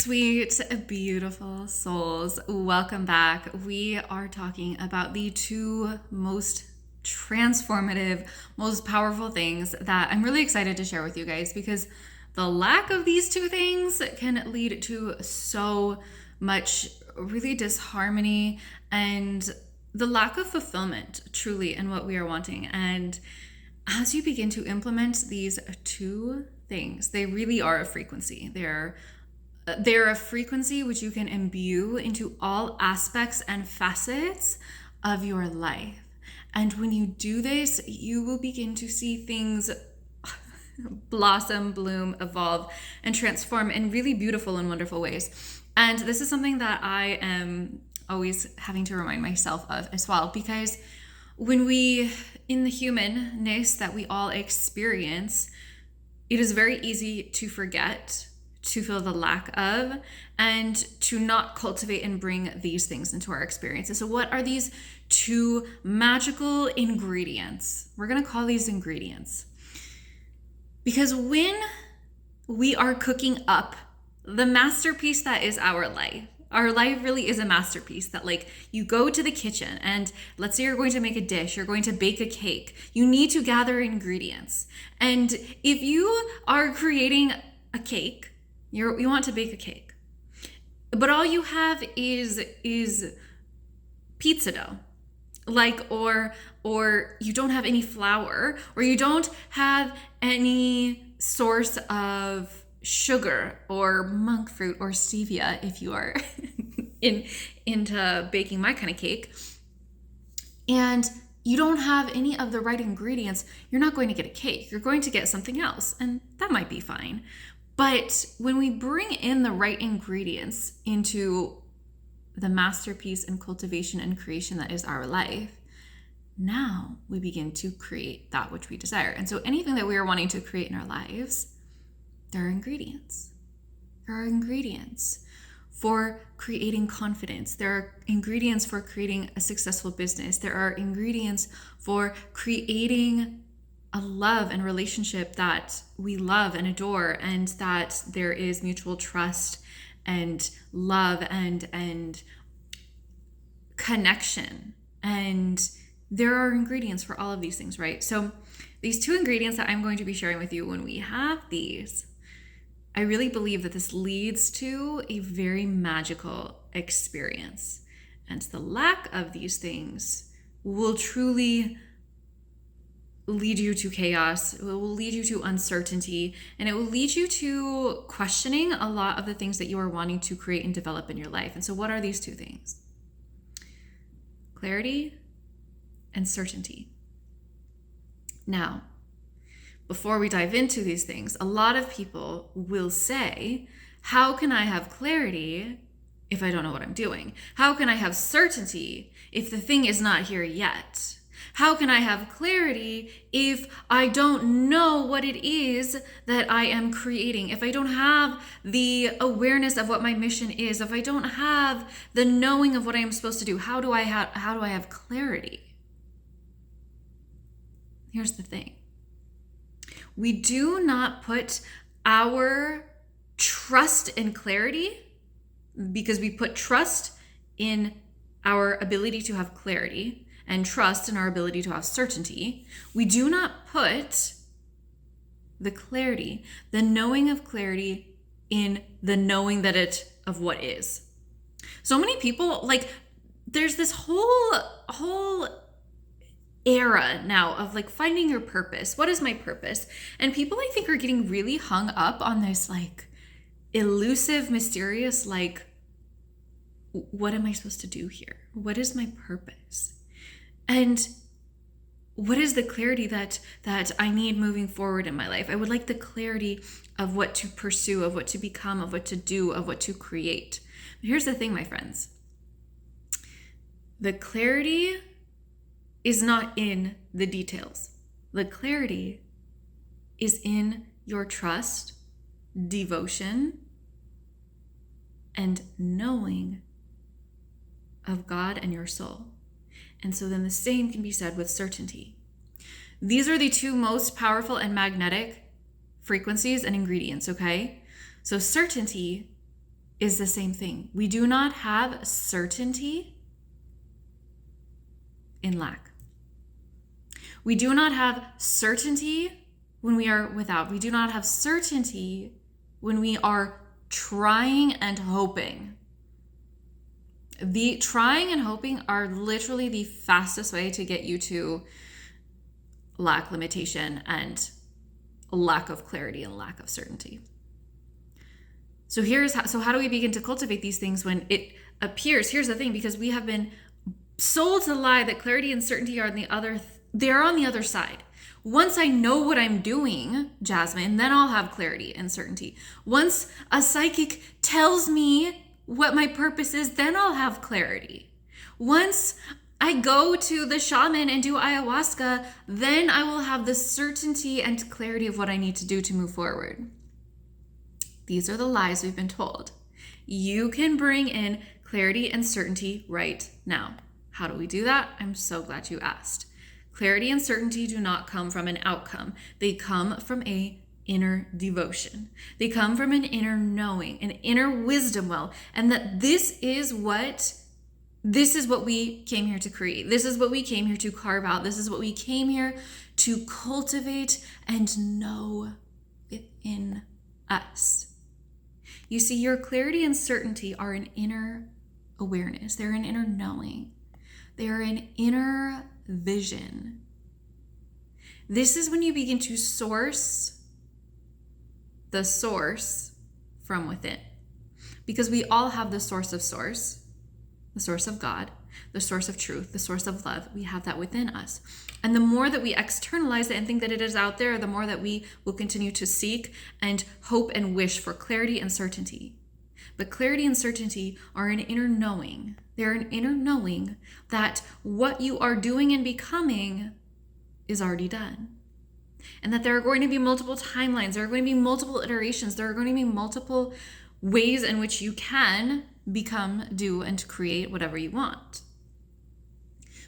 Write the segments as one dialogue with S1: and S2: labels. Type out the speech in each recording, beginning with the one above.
S1: Sweet, beautiful souls, welcome back. We are talking about the two most transformative, most powerful things that I'm really excited to share with you guys because the lack of these two things can lead to so much really disharmony and the lack of fulfillment truly in what we are wanting. And as you begin to implement these two things, they really are a frequency. They're a frequency which you can imbue into all aspects and facets of your life. And when you do this, you will begin to see things blossom, bloom, evolve, and transform in really beautiful and wonderful ways. And this is something that I am always having to remind myself of as well, because when we, in the humanness that we all experience, it is very easy to forget, to feel the lack of, and to not cultivate and bring these things into our experiences. So what are these two magical ingredients? We're going to call these ingredients. Because when we are cooking up the masterpiece that is our life really is a masterpiece that, like, you go to the kitchen and let's say you're going to make a dish, you're going to bake a cake. You need to gather ingredients. And if you are creating a cake, you want to bake a cake, but all you have is pizza dough, or you don't have any flour, or you don't have any source of sugar or monk fruit or stevia if you are into baking my kind of cake, and you don't have any of the right ingredients, you're not going to get a cake. You're going to get something else, and that might be fine. But when we bring in the right ingredients into the masterpiece and cultivation and creation that is our life, now we begin to create that which we desire. And so anything that we are wanting to create in our lives, there are ingredients. There are ingredients for creating confidence. There are ingredients for creating a successful business. There are ingredients for creating a love and relationship that we love and adore, and that there is mutual trust and love and connection. And there are ingredients for all of these things, right? So these two ingredients that I'm going to be sharing with you, when we have these, I really believe that this leads to a very magical experience. And the lack of these things will truly lead you to chaos. It will lead you to uncertainty, and it will lead you to questioning a lot of the things that you are wanting to create and develop in your life. And so what are these two things? Clarity and certainty. Now, before we dive into these things, a lot of people will say, how can I have clarity if I don't know what I'm doing? How can I have certainty if the thing is not here yet? How can I have clarity if I don't know what it is that I am creating? If I don't have the awareness of what my mission is, if I don't have the knowing of what I am supposed to do, how do I have clarity? Here's the thing. We do not put our trust in clarity, because we put trust in our ability to have clarity and trust in our ability to have certainty. We do not put the clarity, the knowing of clarity, in the knowing of what is. So many people, like, there's this whole era now of, like, finding your purpose. What is my purpose? And people, I think, are getting really hung up on this, like, elusive, mysterious, like, what am I supposed to do here? What is my purpose? And what is the clarity that I need moving forward in my life? I would like the clarity of what to pursue, of what to become, of what to do, of what to create. But here's the thing, my friends. The clarity is not in the details. The clarity is in your trust, devotion, and knowing of God and your soul. And so then the same can be said with certainty. These are the two most powerful and magnetic frequencies and ingredients, okay? So certainty is the same thing. We do not have certainty in lack. We do not have certainty when we are without. We do not have certainty when we are trying and hoping. The trying and hoping are literally the fastest way to get you to lack, limitation, and lack of clarity and lack of certainty. So how do we begin to cultivate these things when it appears? Here's the thing, because we have been sold to the lie that clarity and certainty are they're on the other side. Once I know what I'm doing, Jasmine, then I'll have clarity and certainty. Once a psychic tells me what my purpose is, then I'll have clarity. Once I go to the shaman and do ayahuasca, then I will have the certainty and clarity of what I need to do to move forward. These are the lies we've been told. You can bring in clarity and certainty right now. How do we do that? I'm so glad you asked. Clarity and certainty do not come from an outcome. They come from an inner devotion. They come from an inner knowing, an inner wisdom well, and that this is what we came here to create. This is what we came here to carve out. This is what we came here to cultivate and know within us. You see, your clarity and certainty are an inner awareness. They're an inner knowing. They are an inner vision. This is when you begin to source the source from within. Because we all have the source of God, the source of truth, the source of love. We have that within us. And the more that we externalize it and think that it is out there, the more that we will continue to seek and hope and wish for clarity and certainty. But clarity and certainty are an inner knowing. They're an inner knowing that what you are doing and becoming is already done. And that there are going to be multiple timelines, there are going to be multiple iterations, there are going to be multiple ways in which you can become, do, and create whatever you want.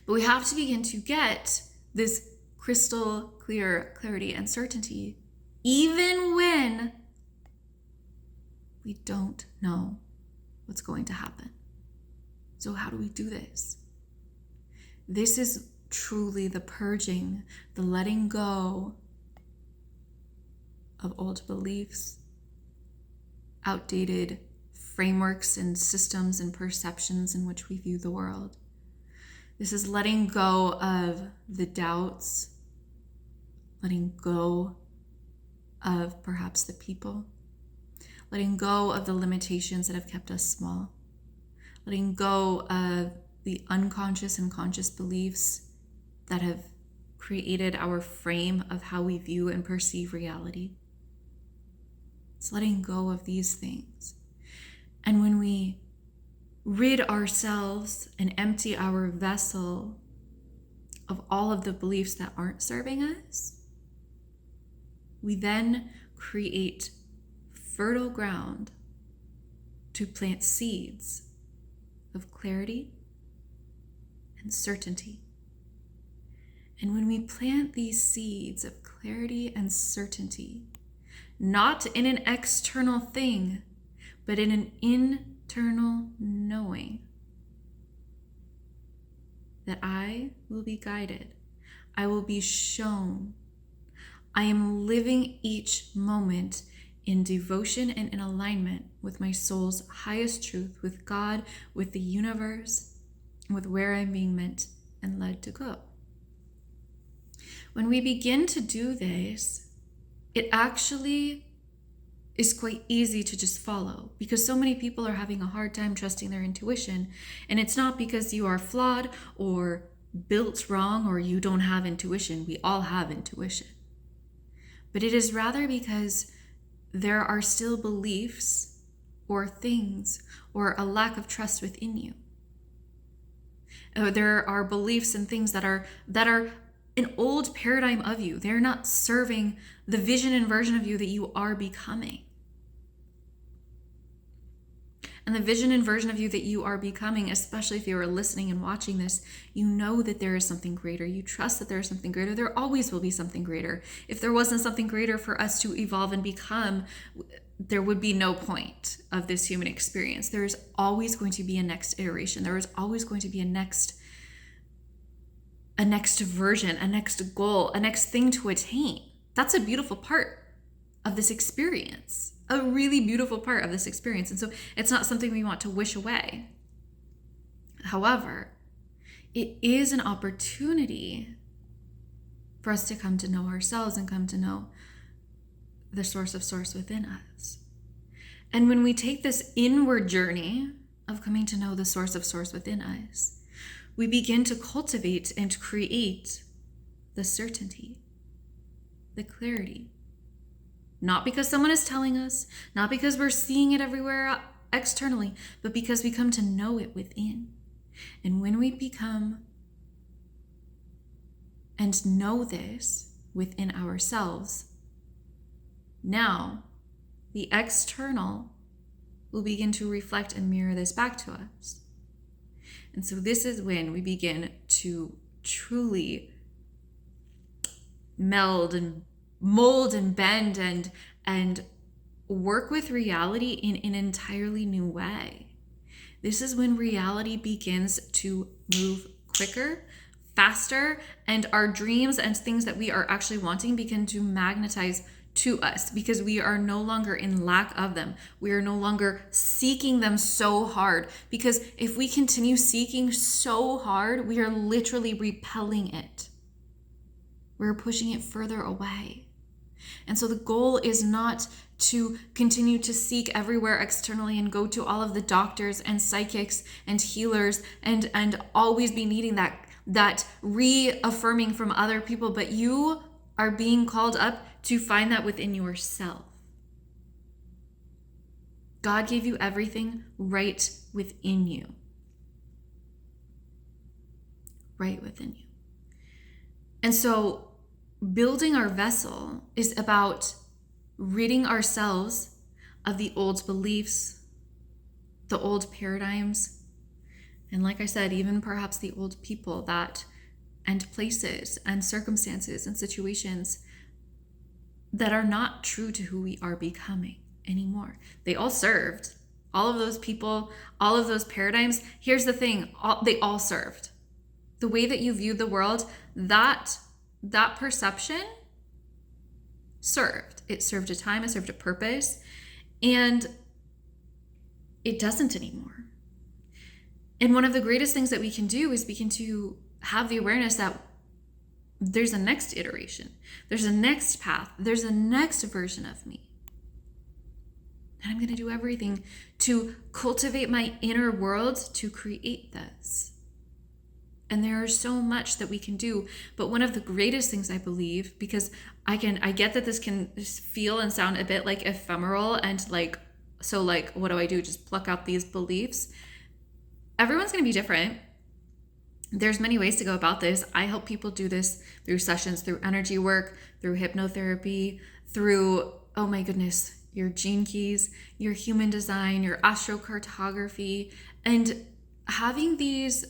S1: But we have to begin to get this crystal clear clarity and certainty, even when we don't know what's going to happen. So how do we do this? This is truly the purging, the letting go of old beliefs, outdated frameworks and systems and perceptions in which we view the world. This is letting go of the doubts, letting go of perhaps the people, letting go of the limitations that have kept us small, letting go of the unconscious and conscious beliefs that have created our frame of how we view and perceive reality. It's letting go of these things. And when we rid ourselves and empty our vessel of all of the beliefs that aren't serving us, we then create fertile ground to plant seeds of clarity and certainty. And when we plant these seeds of clarity and certainty, not in an external thing, but in an internal knowing that I will be guided, I will be shown, I am living each moment in devotion and in alignment with my soul's highest truth, with God, with the universe, with where I'm being meant and led to go. When we begin to do this, it actually is quite easy to just follow, because so many people are having a hard time trusting their intuition. And it's not because you are flawed or built wrong or you don't have intuition. We all have intuition. But it is rather because there are still beliefs or things or a lack of trust within you. There are beliefs and things that are an old paradigm of you. They're not serving the vision and version of you that you are becoming. And the vision and version of you that you are becoming, especially if you are listening and watching this, you know that there is something greater. You trust that there is something greater. There always will be something greater. If there wasn't something greater for us to evolve and become, there would be no point of this human experience. There is always going to be a next iteration. There is always going to be a next version, a next goal, a next thing to attain. That's a beautiful part of this experience, a really beautiful part of this experience. And so it's not something we want to wish away. However, it is an opportunity for us to come to know ourselves and come to know the source of source within us. And when we take this inward journey of coming to know the source of source within us, we begin to cultivate and create the certainty, the clarity. Not because someone is telling us, not because we're seeing it everywhere externally, but because we come to know it within. And when we become and know this within ourselves, now the external will begin to reflect and mirror this back to us. And so this is when we begin to truly meld and mold and bend and work with reality in an entirely new way. This is when reality begins to move quicker, faster, and our dreams and things that we are actually wanting begin to magnetize to us because we are no longer in lack of them. We are no longer seeking them so hard, because if we continue seeking so hard, we are literally repelling it. We're pushing it further away. And so the goal is not to continue to seek everywhere externally and go to all of the doctors and psychics and healers and always be needing that reaffirming from other people, but you are being called up to find that within yourself. God gave you everything right within you. Right within you. And so building our vessel is about ridding ourselves of the old beliefs, the old paradigms, and like I said, even perhaps the old people and places and circumstances and situations that are not true to who we are becoming anymore. They all served. All of those people, all of those paradigms. Here's the thing, they all served. The way that you viewed the world, that perception served. It served a time, it served a purpose, and it doesn't anymore. And one of the greatest things that we can do is begin to have the awareness that there's a next iteration, there's a next path, there's a next version of me. And I'm going to do everything to cultivate my inner world to create this. And there is so much that we can do. But one of the greatest things I believe, because I get that this can feel and sound a bit like ephemeral and so what do I do? Just pluck out these beliefs. Everyone's going to be different. There's many ways to go about this. I help people do this through sessions, through energy work, through hypnotherapy, through, oh my goodness, your gene keys, your human design, your astrocartography, and having these,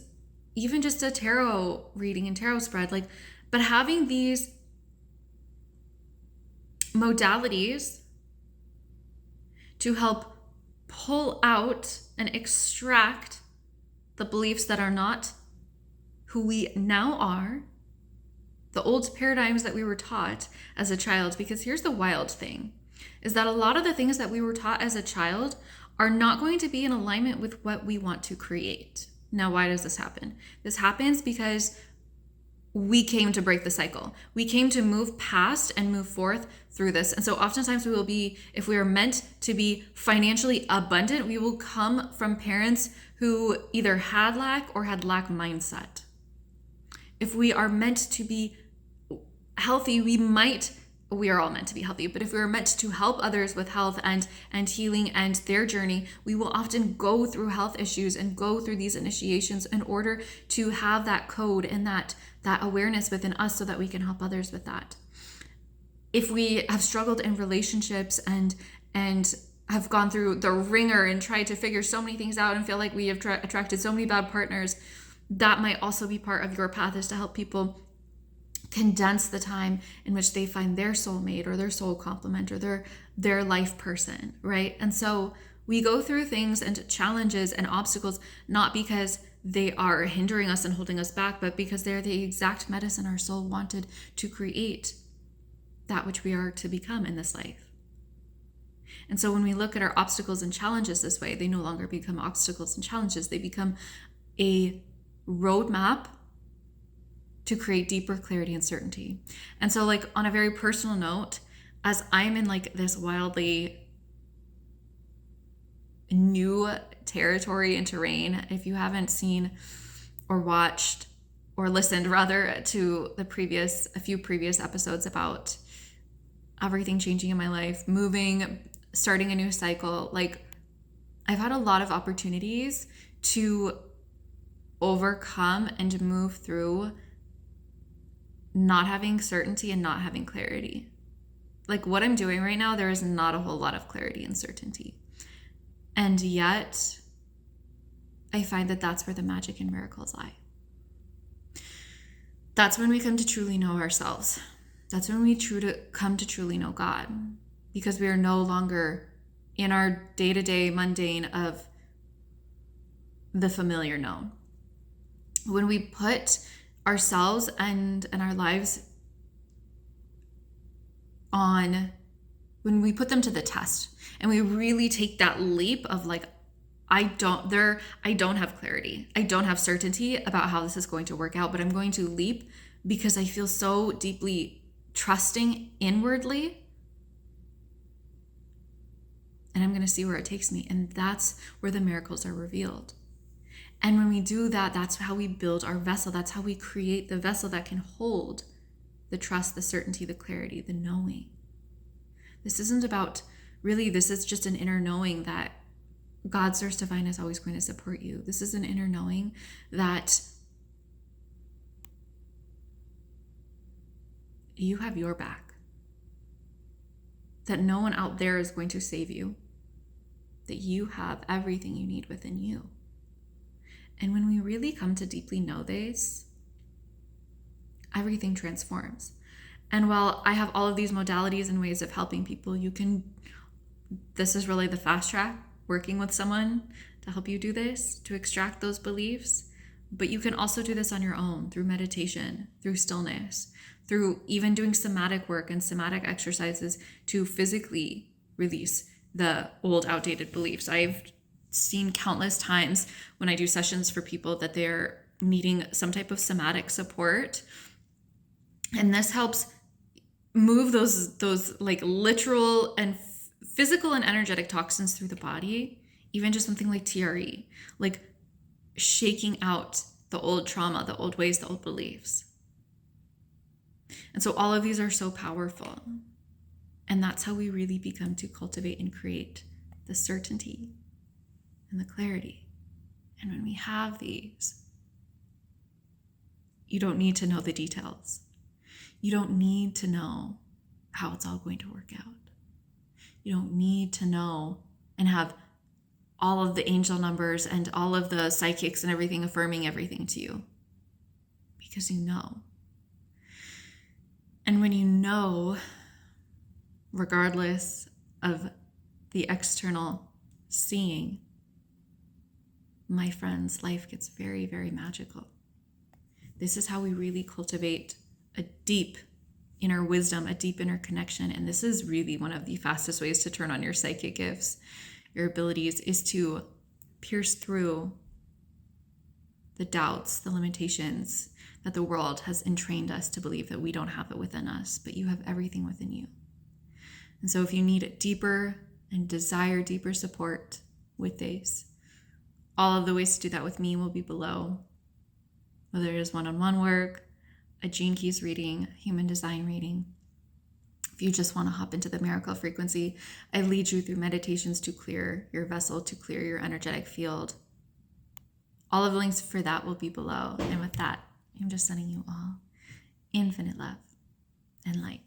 S1: even just a tarot reading and tarot spread, but having these modalities to help pull out and extract the beliefs that are not who we now are, the old paradigms that we were taught as a child. Because here's the wild thing, is that a lot of the things that we were taught as a child are not going to be in alignment with what we want to create. Now, why does this happen? This happens because we came to break the cycle. We came to move past and move forth through this. And so oftentimes we will be, if we are meant to be financially abundant, we will come from parents who either had lack or had lack mindset. If we are meant to be healthy, we are all meant to be healthy, but if we are meant to help others with health and healing and their journey, we will often go through health issues and go through these initiations in order to have that code and that awareness within us so that we can help others with that. If we have struggled in relationships and have gone through the ringer and tried to figure so many things out and feel like we have attracted so many bad partners, that might also be part of your path, is to help people condense the time in which they find their soulmate or their soul complement or their life person, right? And so we go through things and challenges and obstacles not because they are hindering us and holding us back, but because they're the exact medicine our soul wanted to create that which we are to become in this life. And so when we look at our obstacles and challenges this way, they no longer become obstacles and challenges. They become a roadmap to create deeper clarity and certainty. And so, like, on a very personal note, as I'm in like this wildly new territory and terrain, if you haven't seen or watched or listened rather to a few previous episodes about everything changing in my life, moving, starting a new cycle, like, I've had a lot of opportunities to overcome and move through not having certainty and not having clarity. Like, what I'm doing right now, there is not a whole lot of clarity and certainty. And yet, I find that that's where the magic and miracles lie. That's when we come to truly know ourselves. That's when we come to truly know God, because we are no longer in our day-to-day mundane of the familiar known. When we put ourselves and our lives on, when we put them to the test and we really take that leap of like, I don't have clarity. I don't have certainty about how this is going to work out, but I'm going to leap because I feel so deeply trusting inwardly. And I'm going to see where it takes me. And that's where the miracles are revealed. And when we do that, that's how we build our vessel. That's how we create the vessel that can hold the trust, the certainty, the clarity, the knowing. This isn't about, really, this is just an inner knowing that God's source divine is always going to support you. This is an inner knowing that you have your back. That no one out there is going to save you. That you have everything you need within you. And when we really come to deeply know this, everything transforms. And while I have all of these modalities and ways of helping people, this is really the fast track, working with someone to help you do this, to extract those beliefs. But you can also do this on your own through meditation, through stillness, through even doing somatic work and somatic exercises to physically release the old, outdated beliefs. I've seen countless times when I do sessions for people that they're needing some type of somatic support. And this helps move those like literal and physical and energetic toxins through the body, even just something like TRE, like shaking out the old trauma, the old ways, the old beliefs. And so all of these are so powerful. And that's how we really become to cultivate and create the certainty and the clarity. And when we have these, you don't need to know the details. You don't need to know how it's all going to work out. You don't need to know and have all of the angel numbers and all of the psychics and everything affirming everything to you, because you know. And when you know, regardless of the external seeing, my friends, life gets very, very magical. This is how we really cultivate a deep inner wisdom, a deep inner connection. And this is really one of the fastest ways to turn on your psychic gifts, your abilities, is to pierce through the doubts, the limitations that the world has entrained us to believe that we don't have it within us, but you have everything within you. And so if you need deeper and desire deeper support with this, all of the ways to do that with me will be below, whether it is one-on-one work, a Gene Keys reading, human design reading. If you just want to hop into the miracle frequency, I lead you through meditations to clear your vessel, to clear your energetic field. All of the links for that will be below. And with that, I'm just sending you all infinite love and light.